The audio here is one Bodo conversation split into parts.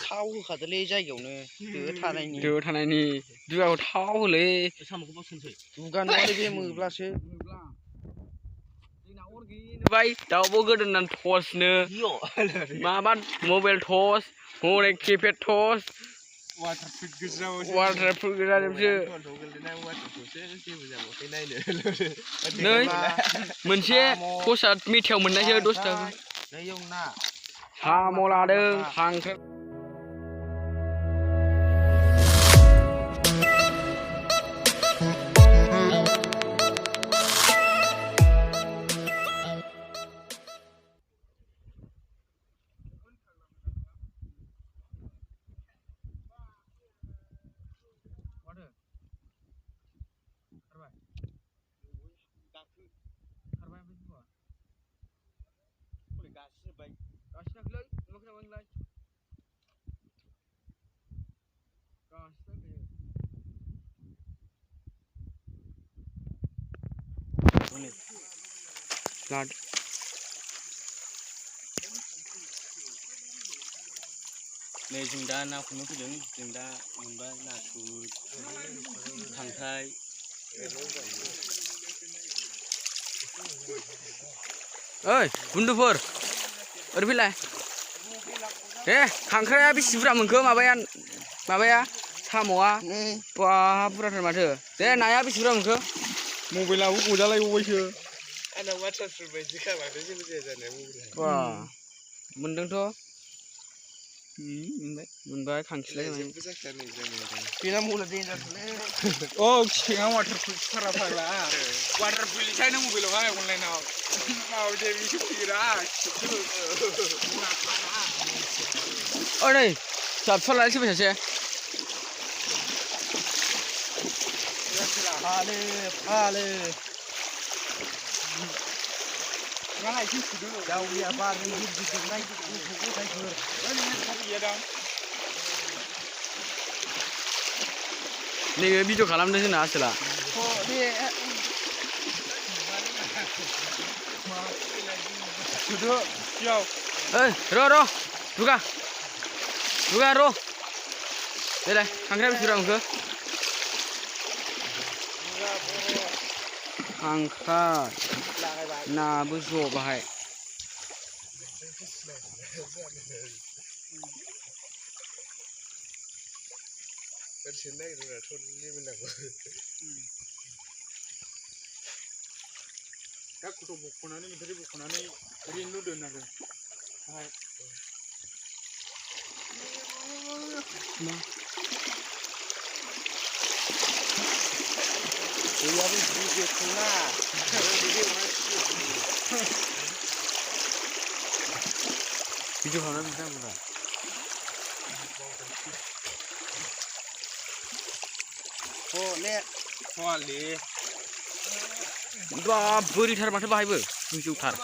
थाव होखादोलै जायगायावनो दो थानायनि दुगाखौ थाव होलै साम'खौ बावसोनसै दुगा नङालै बे मोब्लासो बाय दाउब' गोदोनानै टर्चनो माबा मबाइल टर्च हनै किपेड टर्च वाटारप्रुफ गोजाजोबसो नै मोनसे टर्चआ मेथायाव मोननायसो 10 थाखा साम' लादों खांख्राइ नै जों दा ना हमनो फैदों जों दा मोनबाय नाथुर खांख्राइ ओइ बुन्दुफोर ओरै फैलाय खांख्राइया बेसे बुरजा मोनखो माबाया साम'आ बा बुरजाथार माथो दे नाया बेसे बुरजा मोनखो मबाइलाबो गजालायबावबायसो आंना वाटारप्रुफ बायदि खालामदों जेबो जाया जानाया मबाइला बा मोनदोंथ' मोनबाय खांखिलाय बेना मबाइला देन्जारलै औ खिथेङा वाटारप्रुफ सारा फाग्ला वाटारप्रुफनिसायनो मबाइलावहाय अनलाइनाव माबायदि बेसो फैयोरा ओ नै फिसा लानानै फैबाय सासे फालो दाउया बारजों गिदिरनाय गथायफोर नैबे भिडिअ खालामदों जोंना आसोला ओइ र' दुगा र' देलाय खांख्राइ बेसे बुरजा मोनखो खांख्राइ नाबो ज' बाहाय दा गथ' बख'नानै मेथाइ बख'नानै ओरैनो दोननांगौ दैयाबो गिदिरना भिडिअ खालामना बिदिनो बुरजा बा बोरिथार माथो बाहायबो गोजौथार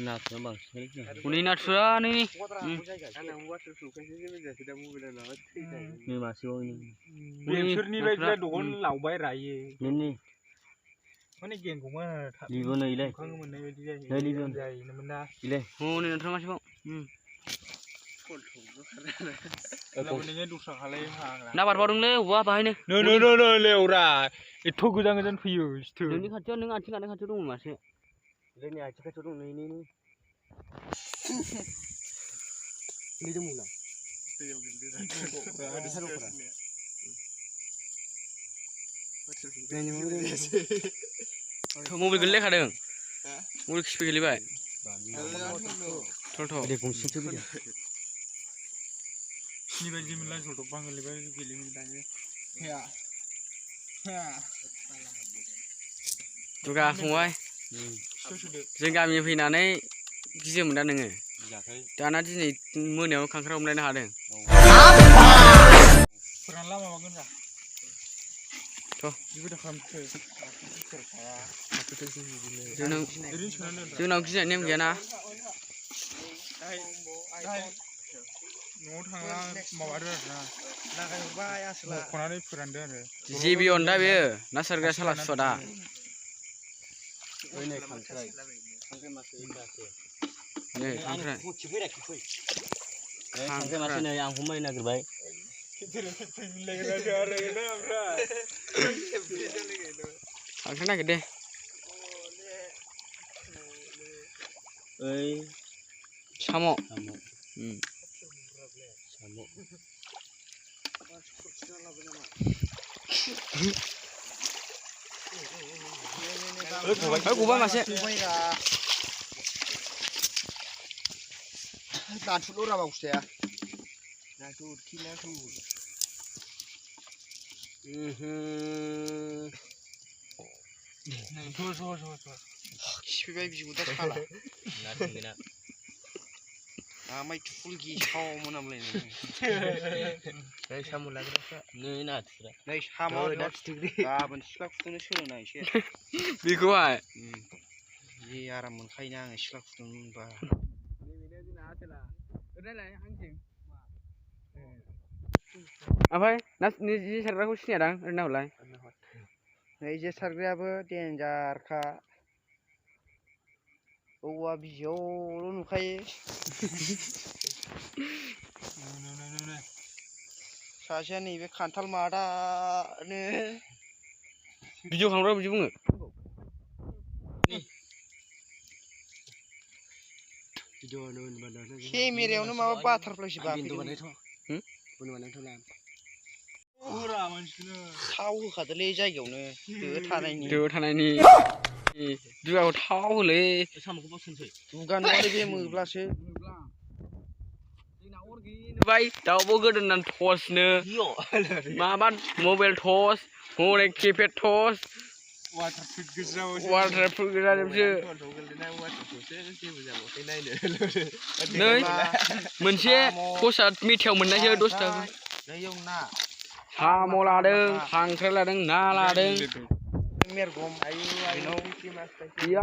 नाथुरा बांसिन हनै नाथुरा नै मासेबाव बेसोरनिबायदिया दहन लावबाय रायो माने गेंगौमोन लिबो नैलाय मोननाय बायदि जायोमोन ना इलाय हनै नाथुरा मासेबाव ना बारबावदोंलै अबा बाहायनो लेवरा एथ' गोजान फैयो नोंनि खाथियाव नों आथिं गानाय खाथियाव दंमोन मासे जोंनि आथिं खाथियाव दं नै दंमोन मबाइल गोलैलायखादों मबाइल खिफि गोलैबाय गंसेसो फैदों बेबायदि मोनला जलदब बांगोलैबाय गेलेनो दायो दुगा फंबाय जों गामि फैनानै गियोमोन दा नोङो दाना दिनै मोनायाव खांख्राइ हमलायनो हादों फोरानला माबागोन रा बेबायदि खालामसै जोंनाव गिनाय नेम गैयाना न'आव थांला माबादो आरोना लागायहरबाय आसोला खनानै फोरानदो आरो जिबिअन दा बेयो ना सारग्रा साला सुवादा नै खांख्राइ मासे नै खांख्राइ खांख्राइ मासे नै आं हमनो नागिरबाय खांख्राइ नागिर दे ओइ साम' गबाय मासे नाथुरल' राबा बुस्थुया नाथुर खि नाथुर खिफैबाय बिबुदा साला आमाय थुलगि साव मोनामलायनाय साम' लाग्राफ्रा नै नाथुरा नै साम' गाबोन सिख्ला फुदुंनो सोलोंना एसे बेखौहाय जि आराम मोनखायोना आङो सिख्ला फुदुंनो मोनबा ओमफ्राय ना जे सारग्राखौ सिनायादां ओरैनो हरलाय नै जे सारग्रायाबो देन्जारखा औवा बिजौल' नुखायो सासेया नैबे खान्थाल मादानो भिडिअ खालामग्रा बिदि बुङो केमेरायावनो माबा बाटारफ्लाइसो थाव होखादोलै जायगायावनो दो थानायनि दुगाखौ थाव होलै साम'खौ बसनसै दुगा नङालै बे मोब्लासो दाउबो गोदोनानै टर्चनो माबा मबाइल टर्च हनै किपेड टर्च वाटारप्रुफ गोजाजोबसो नै मोनसे टर्चआ मेथायाव मोननायसो 10 थाखा साम' लादों खांख्राइ लादों ना लादों मेरगम गैया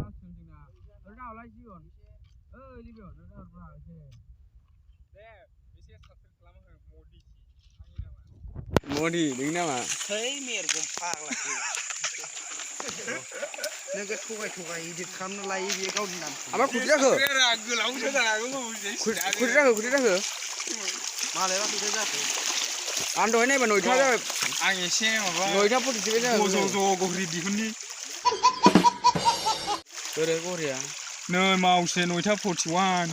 मदि नोंनि नामा है मेरगम फाग्लासो नोगोद थगाय इदिट खालामना लायो बेयो गावनि नामखौ ओमफ्राय खुद्रि जाखो गोलावसो जानांगौ खुद्रि जाखो मालायबा खुद्रि जाखो आं दहाय नायबा 9था जाबाय आं एसे माबा 9था 47 जाबाय ज' गहरि दिहुननि ओरै गहरिया नै मावसे 9था 41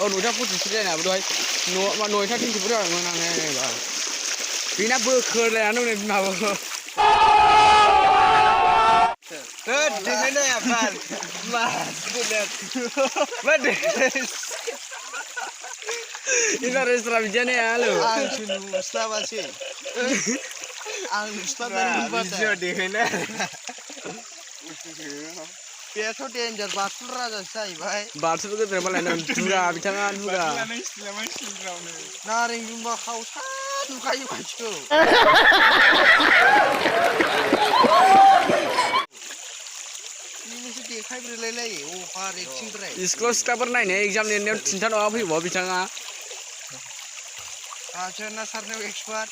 औ 9था 47 जानाबो दहाय 9था 24 जाबायमोन आं नायबा बेना बोखोलायानो नै बिमाबो देखायनो आफार मा इन्टारेस्टरा बिदियानो हालो आंसो नुस्लाबासै आं नुस्लाबनानै नुबासो देखायनो बेथ' देन्जार बाथुल राजासो जाहैबाय बाथुल गोद्रा मालाय दुगा बिथाङा दुगा नारें जुम्बा खावसा नुखायो मानसिखौ नोंसो देखायब्रोलायलायो अफार एक्टिंद्राय स्कुलाव सिख्लाफोर नायनो एग्जाम लिरनायाव थिनथा नङा फैबाव बिथाङा आंसो ना सारनायाव एक्सपार्ट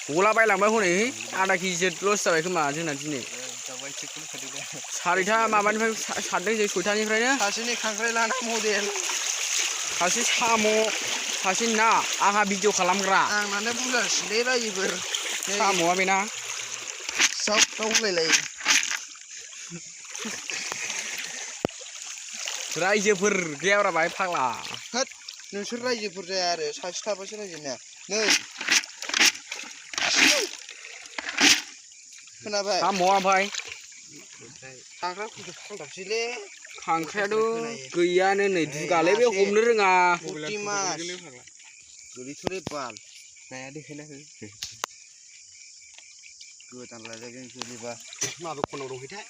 गला बायलांबाय हनै आधा केजिसो लस जाबाय खोमा जोंना दिनै सारिथा माबानिफ्राय सारदों जों 6थानिफ्रायनो सासेनि खांख्राइ लाना मडेल सासे साम' सासे ना आंहा भिडिअ खालामग्रा आंनानो बुरजासिनलै रायोफोर साम'आ बेना जाव होलायलायो रायजोफोर गैयाब्रा बाहाय फाग्ला होद नोंसोर रायजोफोर जाया आरो सासे थाबासो रायजोनिया नै खोनाबाय साम'आ ओमफ्राय खांख्राइफोरखौ फालदाबसैलै खांख्राइयाथ' गैयानो नै दुगालै बे हमनो रोङा गोलैथ'लै बाल नाया देखायना हो गोदान रायलायगोन गोलैबा माबे खनाव दंहैथाय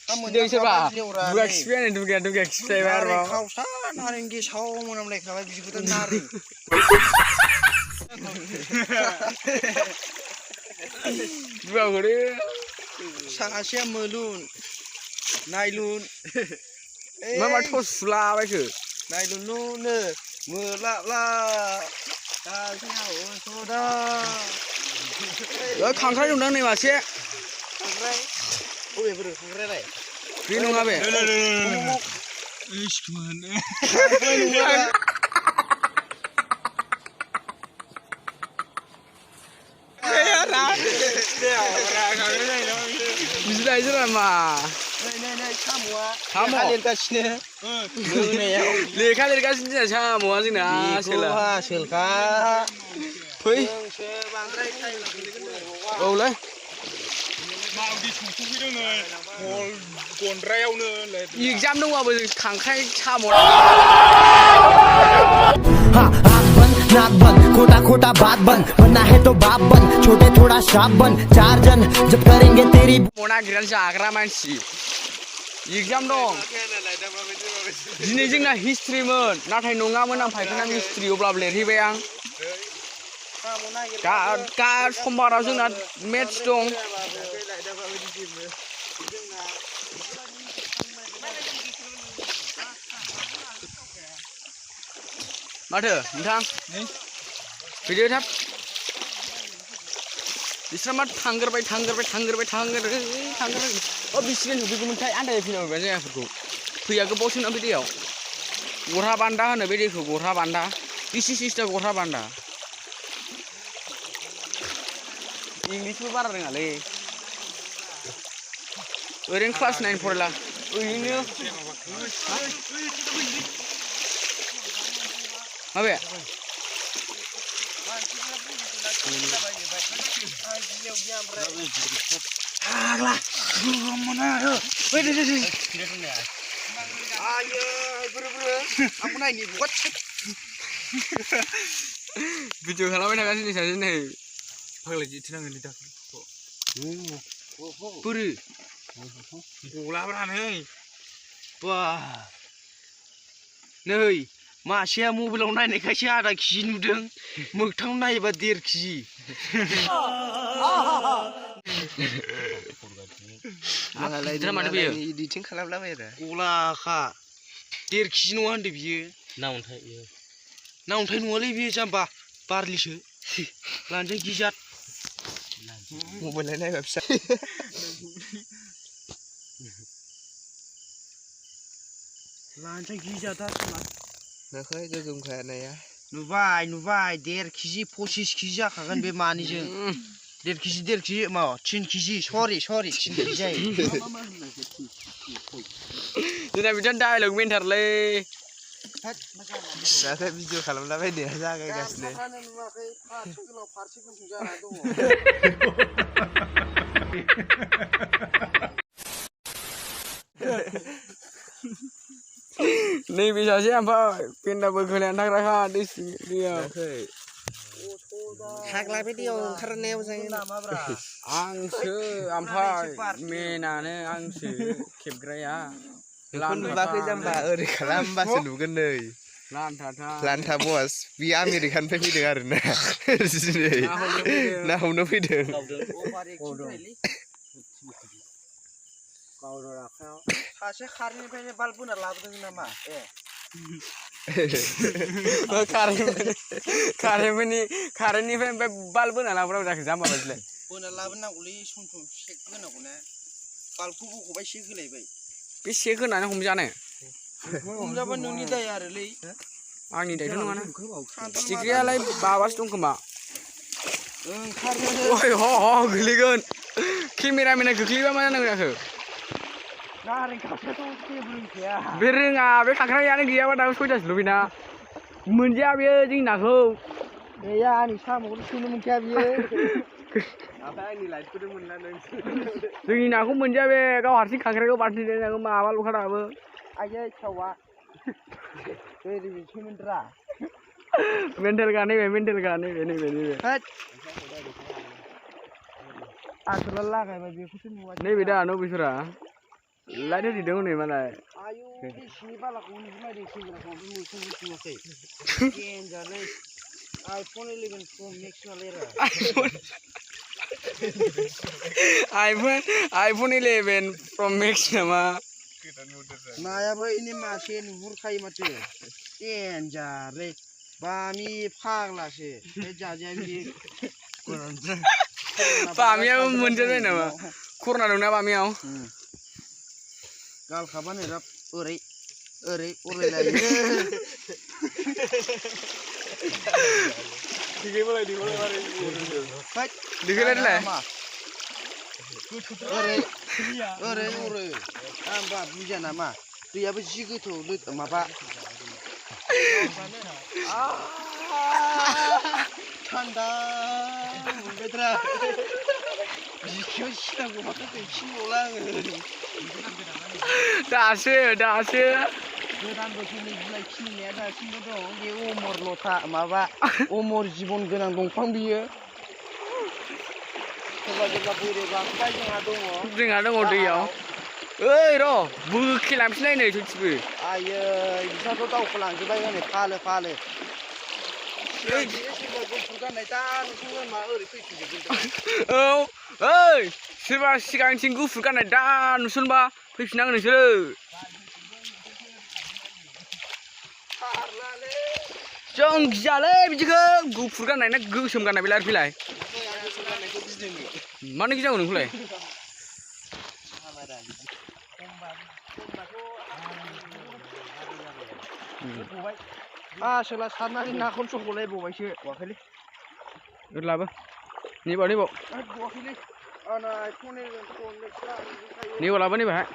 दुगा खिफैयानो दुगाया खिफैबाय आरो खावसा नारें गेसाव मोनामलायखाबाय बिबोथ' नारें दुगाखौनो सासेया मोलुन नायलुन मा थस सुलाबायखो nai lulu ne mula la ta sao soda Ơi खांख्राइ दंदां नै मासे khangrai oi bro khangrai lai बे नङा बे Ish gimana? khangrai nunggu बिदिनो आइजो नामा nai samuआ Samu. लिरगासिनो मोनायाव लेखा लिरगासिनो जोंना साम'आ जोंना बेखौ हासोलखा फै जोंसो बांद्राय टाइम औलै Maudi संफैदों नै हल गन्द्रायावनो एगजाम दंबाबो जों खांख्राइ साम' नाक बन खोटा खोटा बात बन बनना है तो बाप बन छोटे थोड़ा श्राप बन 4 जन जब करेंगे तेरी नागिरनानै जाग्रा मानसि एगजाम दं दिनै जोंना हिस्ट्रिमोन नाथाय नङामोन आं फाइखाना मिस्ट्रि अब्लाबो लिरहैबाय आं दा समबाराव जोंना मेथ्स दं माथो नोंथां फैदो थाब बिस्रा मा थांगोरबाय बिसिबां नुफैगौमोनथाय आन्दाय फैनांगौ जायगाफोरखौ फैया गोबाव सोना बे दैयाव गरहा बान्दा होनो बे दैखौ गरहा बान्दा इसे सिस्टा गरहा बान्दा इंलिसबो बारा रोङालै ओरैनो क्लास 9 फरायला ओरैनो माबे Agla, belum mana? Wait. Ayo, bro. Aku naik ni buat. Video खालामबाय थागासिनो सासे नै फाग्ला जिथि नांगोन दा बोरो गलाब्रा नै Wah. Nei, मासेया मबाइलाव नायनायखायसो आधा केजि नुदों मोगथाङाव नायोबा 1.5 केजि बिदिनो माथो बेयो एडिटिं खालामलाबायरा गलाखा 1.5 केजि नङा होनदो बियो नावन्थाय नङालै बियो जाम्बा बारलिसो लानजाय गिजाद मबाइल नायबा फिसा लानजाय गिजादा समा नाखै गोगोम खानाया नुबाय 1.5 केजि 25 केजि जाखागोन बे मानिजों 1.5 केजि मा 3 केजि सरि 3 केजि जायो जोंना बिदिनो डायलग मेनथारलै नाथाय भिडिअ खालामलाबायनाया जागायगासिनो नुवाखै फारसे गोलाव फारसे गुसुं जाना दङ नैबे सासे ओमफ्राय पेन्दा बोखोलायना थाग्राखा दैयाव हाग्ला बे दैयाव ओंखारनायाव जायो नामाब्रा आंसो ओमफ्राय मेनानो आंसो खेबग्राया नुवाखै जाम्बा ओरै खालामबासो नुगोन नै लान्था बस बे आमेरिकानिफ्राय फैदों आरोना दिनै ना हमनो फैदों सासे खारेन्टनिफ्रायनो बाल्ब बोना लाबोदों नामा कारेन्टनिफ्राय बाल्ब बोना लाबोनांगौ जाखो जाम्बा बायदिलाय बोना लाबोनांगौलै सम सेक होनांगौ ना बाल्बखौ बख'बाय सेक होलायबाय बे सेक होनानै हमजानो हमजाबा नोंनि दाय आरोलै आंनि दायथ' नङाना फिथिख्रियालाय बाबासो दं खोमा ओंखारनो ह गोलैगोन केमेरामेना गोग्लैबा मा जानांगौ जाखो बे रोङा बे खांख्राइयानो गैयाबा दाबो 6थासोल' बेना मोनजाया बेयो जोंनि नाखौ गैया आंनि साम'खौनो सोनो मोनखाया बियो ओमफ्राय आंनि लाइटखौनो मोनला नों जोंनि नाखौ मोनजाया बे गाव हारसिं खांख्राइखौ बाथोन देनांगौ माबाल'खा दाबो आयै सावा ओरैसोमोनद्रा मेन्टेलखा नैबे आसोला लागायबाय बेखौसो नुवा नैबे दा नबेसरा लाइट होदिदों हनै मालाय आयु बे सिनि बालाखौ नुलायदों सेंग्राखौ ओमफ्राय मोखांखौ नुवाखै देन्जारलै iPhone 11 Pro Max नालाय रा iPhone 11 Pro Max नामा नायाबो इनि मासे नुहुरखायो माथो देन्जारलै बामि फाग्लासो बे जाजाया बिदि बामियाबो मोनजाबाय नामा कर'ना दंना बामियाव गालखाबानो राब ओरै ओरै अरायलायो दिखोलायलाय ओरै ओरै ओरै आंबा बुजिया नामा दैयाबो जि गोथौ माबा थान्दा मोनबायद्रा जिखियाव सिनांगौ माथो दैखिनबावला आङो दासो गोदान बोसोरनि बिलाइ खिलिनाया दासिमबो दं बे अमर लथा माबा अमर जिबन गोनां दंफां बियो सोरबा सोरबा बोरै गाखोबाय जोंहा दङ दैयाव ओइ र' बोखेलांफिननाय नै सयथिबो आयै बिस्राथ' दावखोलांजोब्बाय हनै फालो फालो सोरबा गुफुर गाननाय दा नुसोगोन मा ओरै फैफिनजोबगोन औ ओइ सोरबा सिगांथिं गुफुर गाननाय दा नुसनबा फैफिननांगोन नोंसोरो जों गियालै बिदिखौ गुफुर गाननाय ना गोसोम गाननाय बेलाय फैलाय मानो गिनांगौ नोंखौलाय आसोला सारनानै नाखौनो सख'लायबावबायसो गवाखैलै लाबो नैबाव गवाखैलै आंना नैबाव लाबो नैबाहाय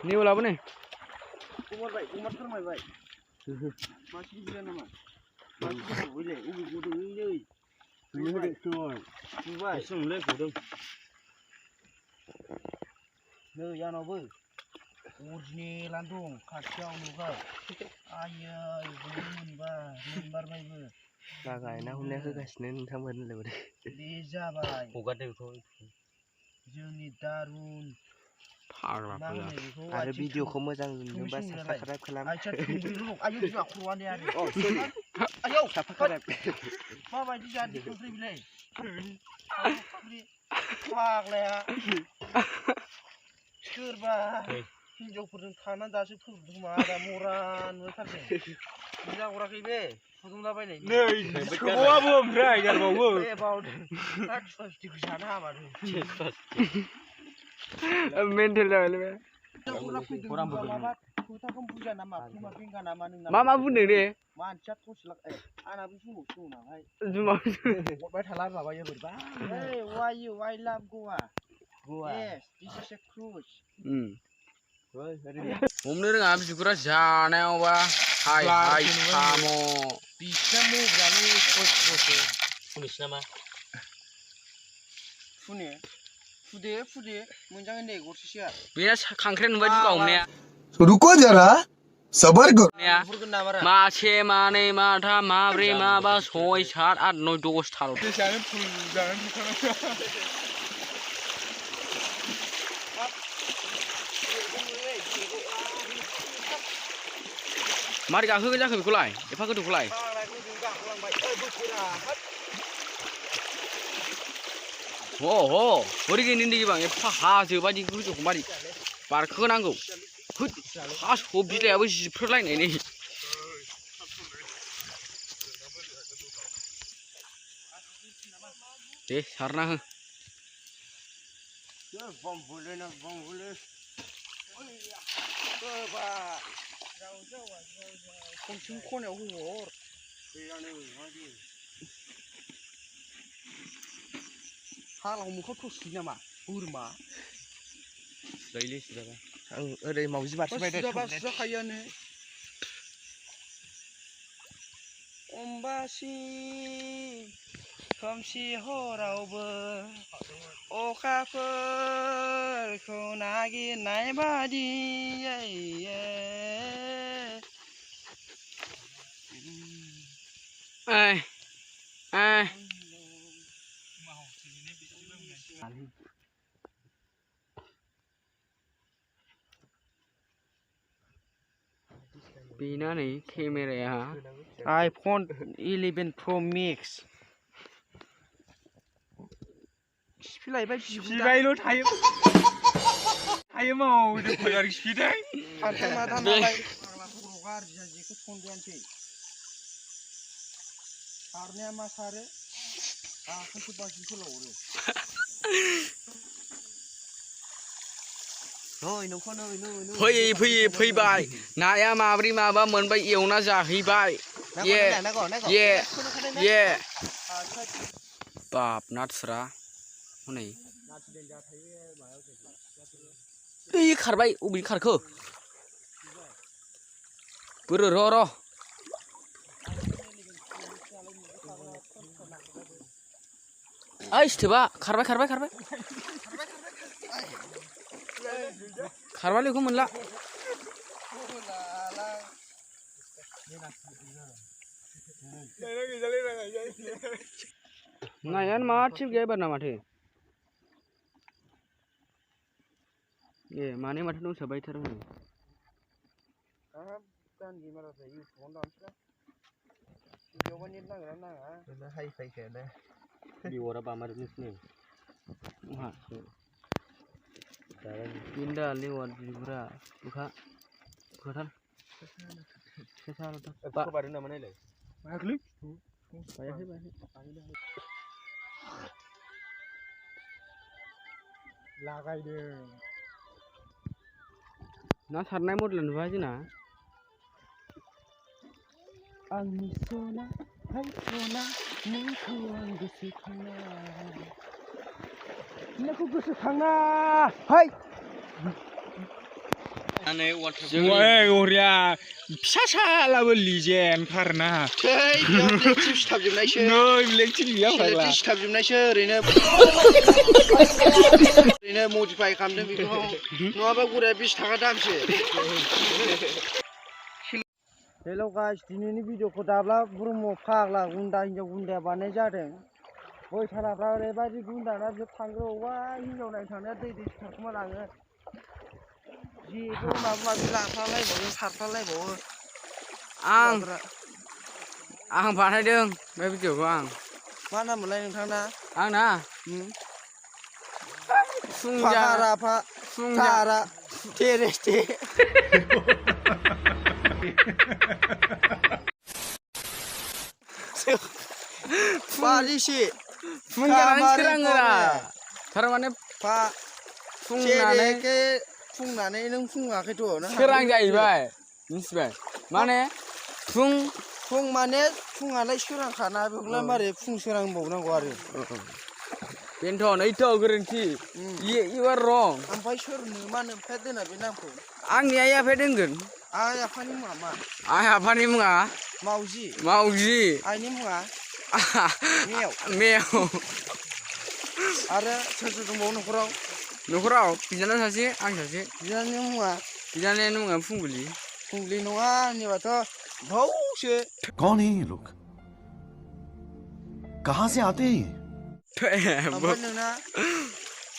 नैबाव लाबो नै अमार फोरमायबाय मासे गिदिर नामा मासे गिदिर अबे गदोंलै नुबाय सोंलै गदों नै आंनावबो अरिजिनेलानो दं खाथियाव नुबाय आयै मोनबारबायबो गायना हमनाया होगासिनो नोंथांमोन होनलायबाय बे जाबाय हगारदों जोंनि दारुन फाग्ला आरो भिडिअखौ मोजां नुनोबा साबस्क्राइब खालाम आयौ बिमा खर'आनो आयौ माबायदि जादों ओमफ्राय बिलाय फाग्लाया सोरबा हिनजावफोरजों थानानै दासो फोजोबदों मा दा मरान नुथारदों बिना हराखै बे फुदुंलाबायनाय नै सोबावाबो ओमफ्राय गारबावो ए बावदों दा थुवा फिथिखौ जानो हामादों मेन्टेल जाबायलै बे खोथाखौ बुजिया नामा खोमा बेंगा नामा नोंना मा बुंदों दे मानसिया थसला आंनाबो जुमावसो दं नालाय जुमाव हरबाय थाला माबायो बोरैबा hey why you I love Goa yes this is a cruise हमनो रोङा बिगुरा जानायावबा हाय हाय साम' बिसिना मग्रानि सयस'सो फुनोसै नामा फुदे मोनजागोन दे गरसेसोआ बेना खांख्राइ नुबाय दुगा हमनाया रुको जरा सबर करो मासे मानै माथाम माब्रै माबा 6 7 8 9 10 थाल जानो फुल जानानै थाखानांगौ मारै गाखोगोन जाखो बेखौलाय एफा गोथौखौलाय बोरै गैनि बा एफा हाजो बायदि गोजौखौ मारै बारखोनांगौ थास' बिलाइयाबो जिफ्रोलायनाय नै दे सारना हो खमसिम खनायाव होहर हालाव मोखाव थसुयो नामा बोरमा सुजायोलै सुजाबा आं ओरै मावजि बारसोबाय दे सुजाखायोआनो अम्बासि खोमसि हरावबो अखाफोरखौ नागिरनाय बादि बेना नै केमेराया iPhone 11 Pro Max सिफिलायबाय बिबायल' थायो Ayo mau udah pagar sepeda. Harta mata nalai. Kalau keluar jadi ke kondian sih. Karena masare. Aku sih pasti selalu. फैबाय नाया माब्रै माबा मोनबाय एवना जाहैबाय ये बाप नाथुरा हनै खारबाय अबे खारखो बोरो र' ओइ सिथोबा खारबाय खारबालैखौ मोनला नायानो मा थिग गैया एबारना माथो ए माने माथो दंसोबायथार हनै बिवरा बामार नोंसिनि Pindah lewat juga, buka, bukan? Kesal tu. Pak. Baru nama ni le. Makhluk. Bayar sih. Lagai deh. Nah, sarnai model ni baca na. Angin sona, hai sona, mungkin gusikana. Aku gusikana, hai. Woi, Korea, bisa lah beli jen karena. Hei, dia lektif stab jumnaiso. No, lektif dia apa? Lektif stab jumnaiso, Rina modify kamden biku. Nuaba gura 20 taka damsi. Hello guys, दिनैनि भिडिअखौ दाब्ला ब्रह्म फाग्ला गुन्दा हिन्जाव गुन्दाया बानाय जादों। बैसालाफ्रा ओरैबायदि गुन्दाना बिसोर थांग्रो अबा हिन्जाव नायनो थांनाया दै सारखुमा लाङो। जेबो माबा माबि लाफालायबावो सारफालायबावो। आं बानायदों बे भिडिअखौ आं। मा नाम मोनलाय नोंथांना? आंना Tara tereste. Polisi. Funggaran serang ora. Tarmane Pak fungnaनै nों फुङाखैथ' नों serang जाहैबाय मिथिबाय माने फुं माने फुङालाय सोरांखाना बेखौलाय मारै फुं सोरांबावनांगौ आरो बेनोथ' नैथ' गोरोन्थि you are wrong ओमफ्राय सोरनो मानो ओमफ्राय दोना बे नामखौ आंनि आइ आफाया दोनगोन आइ आफानि मुङा मा आइ आफानि मुङा मावजि आइनि मुङा मेव आरो सोर दंबावो न'खराव बिनानाव सासे आं सासे बिनानावनि मुङा फुंगुलि नङा आंनिबाथ' भावसो कौन है ये लोग कहाँ से आते हैं ओमफ्राय नोंना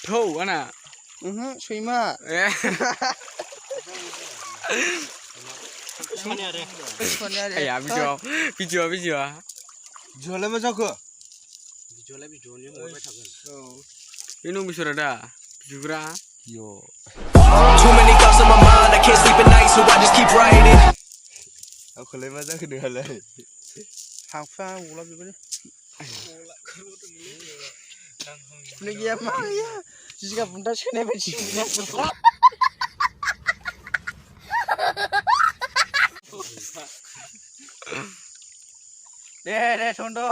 थौ आना सैमा या भिडिअआ भिडिअआलाय मा जाखो भिडिअनि हरबाय थागोन बे नं बिसरा दा बिगुरा Too many thoughts on my mind, I can't sleep at night, so I just keep writing. आंखौलाय मा जाखो नोंहालाय हांफा उला बेबायदि फुनै गैया मा गैया जिगाब बुन्दा सोनाय बायदि दे थन्द'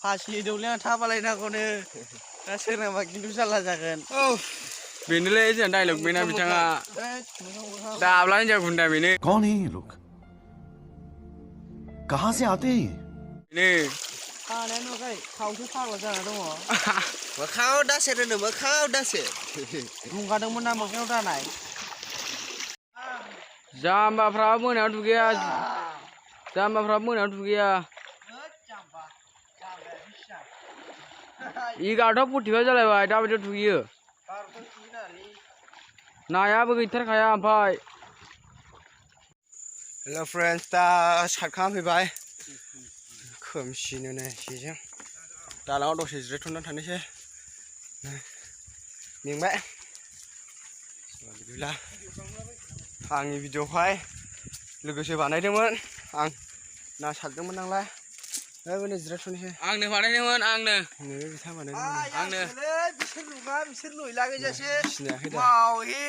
फासि दौलेना थाबालायनांगौनो दा सोरनाबा खिन्थु जारला जागोन बेनोलै जोंहा डाइलग बेना बिथाङा दाब्ला हिन्जाव गुन्दा बेनो कौन है ये लोग कहाँ से आते हैं बेनो खानाया नुवाखै खावसो फाग्ला जाना दङ मोखाङाव दासेर होनो मोखाङाव दासेर बुंखादोंमोन ना मोखाङाव दानाय जाम्बाफ्राबो मोनायाव दुगैया एगार'था 45 जालायबाय दाबायदियाव दुगैयो नायाबो गैथारखाया ओमफ्राय हेल' फ्रेन्ड्स दा सारखां फैबाय खोमसिनो नै जेजों दालाङाव दसे जिरायथ'ना थानोसै मेंबाय बिदिब्ला आंनि भिडिअ'खौहाय लोगोसे बानायदोंमोन आं ना सारदोंमोन नालाय ओरैनो जिरायथ'नोसै आंनो बानायदोंमोन आंनो बिथां बानायदोंमोन आंनो बिसोर नङा बिसोर लुइला गैजासे सिनायाखै दा मावहे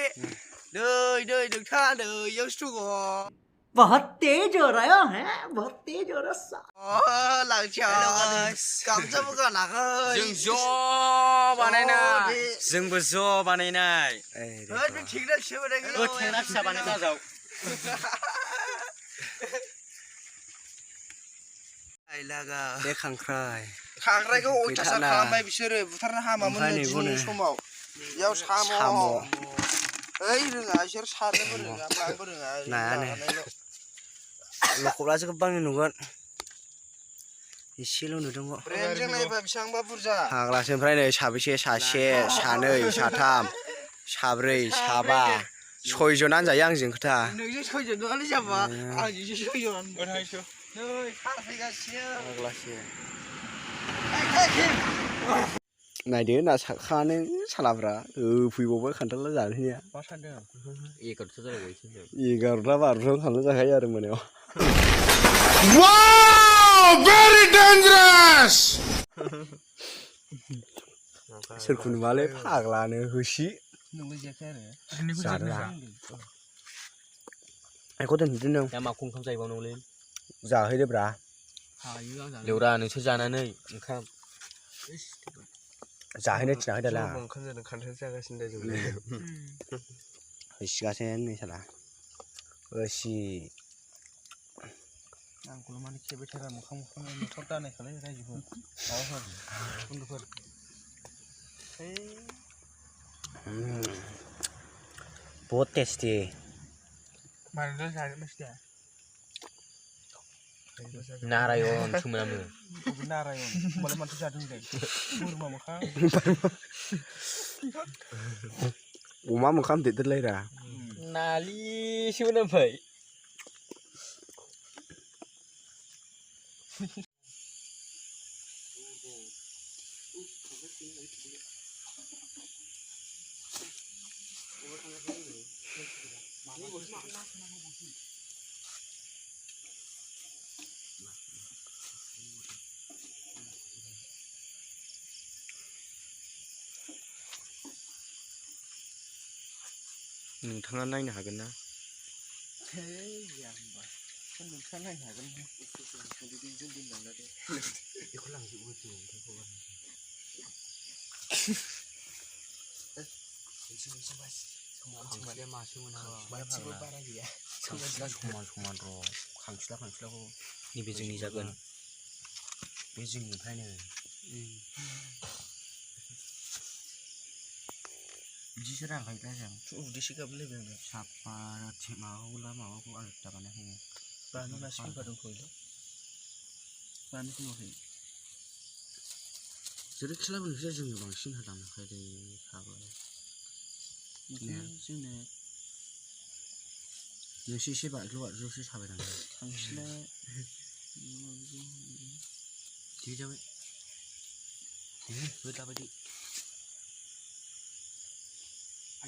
दै नोंथाङा दैयावसो दङ बहुत तेज हो रहा है बहुत तेज हो रहा लांथिया गामसाबो गानाखै जों ज' बानायनाय जोंबो ज' बानायनाय नों थेंना फिसा बानायगोन थेंना फिसा बानायना जाव बे खांख्राइ खांख्राइखौ अयथासार खालामबाय बिसोरो बुथारनो हामामोन दिनैनि समाव बेयाव साम' ओइ रोङा बिसोर सारनोबो रोङा माबो रोङा नायानो लखबलासो गोबां नुगोन एसेल' नुदों ब्रेन्डजों नायबा बेसेबांबा बुरजा फाग्लासो ओमफ्राय नै साबेसे सासे सानै साथाम साब्रै साबा सयजनानो जायो आंजों खोथा नोंजों सयजन नङालै जाबा आंजोंसो सयजन नै सारफैगासिनो फाग्लासो नायदो ना सारखानो सालाफ्रा फैबावबाय खान्थाला जानाया मा सानदों 11ता जालायबाय 11ता 12ता खान्थाल जाखायो आरो मोनायाव very dangerous सोरखौ नुवालै फाग्लानो होसि नोंलाय जायाखै आरो जादों एखौ दोनहरदो दा माखौ ओंखाम जाहैबावनांगौलै जाहैदोब्रा हायो आं जानो लेवरा नोंसोर जानानै ओंखाम जाहैनो थिनाखै दालाय आं ओंखाम जादों खान्थाल जागासिनो दा जों होसिगासिनो नै साला होसि आंखौल' माने खेबाय थारा मोखां मोखां दानायखालाय रायजोफोर माबाफोर बन्दुफोर बहुत टेस्टी बांद्राय जानो मिथिया नारायण सोमोनामो नारायण होमबालाय माथो जादों दे बोरमा मोखां अमा मोखां देरदोलायरा नालिसोमोन ओमफ्राय नोंथाङा नायनो हागोन ना नोंथाङा नायनो हागोन बेखौ लांजोबो समान र' खांखिलाखौ नैबे जोंनि जागोन बे जोंनिफ्रायनो बिदिसो रांखायोदा जों उदैसो गाबलायबाय आङो साफा माबाखौ आलदा बानायखायो बानि मासे फैबा दंखौलै बानि फैवाखै जेरैखिलाबो नोंसोर जोंनो बांसिन होलांखायोलै साबा जोंनो नोंसो एसे बाज्ल'सो साबाय नालाय खांखिला जि जाबाय होदलाबायदि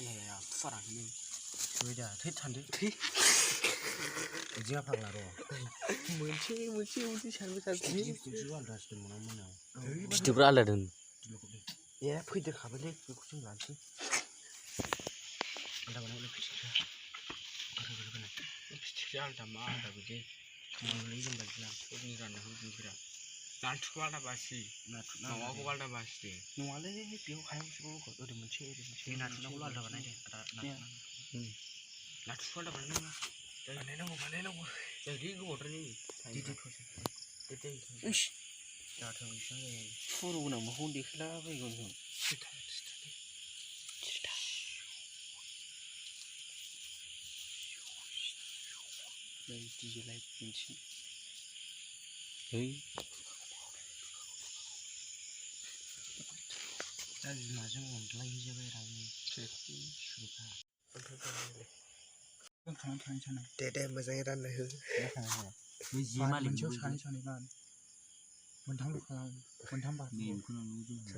आया फुवाराखैनो दा थै थांदो थै बिदिया फाग्ला र' मोनसे सानबाय आलदासो मोनाव फिथोबफ्रा आलदा दोन ए फैदेरखाबायलै बेखौ जों लानोसै आलदा बानायबाय फिथिख्रि आलदा मा आलदा बिदि खामानि जों बायदिला सबनि राननायखौ बिफोरा नाथुरखौ आलदा बासि मावाखौ आलदा बासि दे नङालै बेयाव हायावसो ओरै मोनसे बे नाथुरनांगौ आलदा बानायदे नाथुरखौ आलदा बानायनांगौ जायदि गोबावद्राय जाथों बेसेबां जायो फुर गोनां माखौ देखायलाबायगोन जों डिजे लाइट मोनसे दा बिमाजों अनलायहैजाबाय दे मोजाङै रानना हो मोनसेयाव सानै रान मोनथामल' खालाम मोनथाम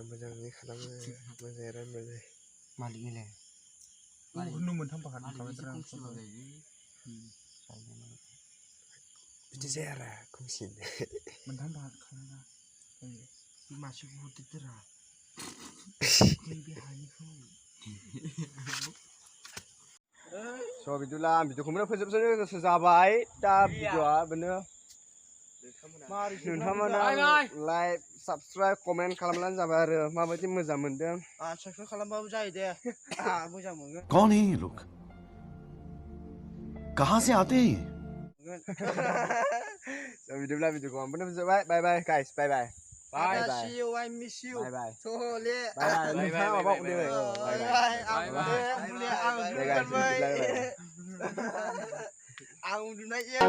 मोजाङै खालामो मोजाङै रानबानो मालिकनिलाय nu mun tambahan kami terang. Itu zera kumsin. Mun tambahan kami na. masuk hutut terang So bidulah video kemudian foto sejabai dah video bener. Nonton like subscribe komen खालामनानै जाबाय आरो माबायदि मोजां मोनदों subscribe खालामबाबो जायो दे मोजां मोनगोन कौन है ये लोग कहाँ से आते हैं so bidulah video kemudian fotoबाय bye bye guys bye bye bye bye see you I miss you bye bye so le bye bye nonton apa udah bye bye aku udah naik ya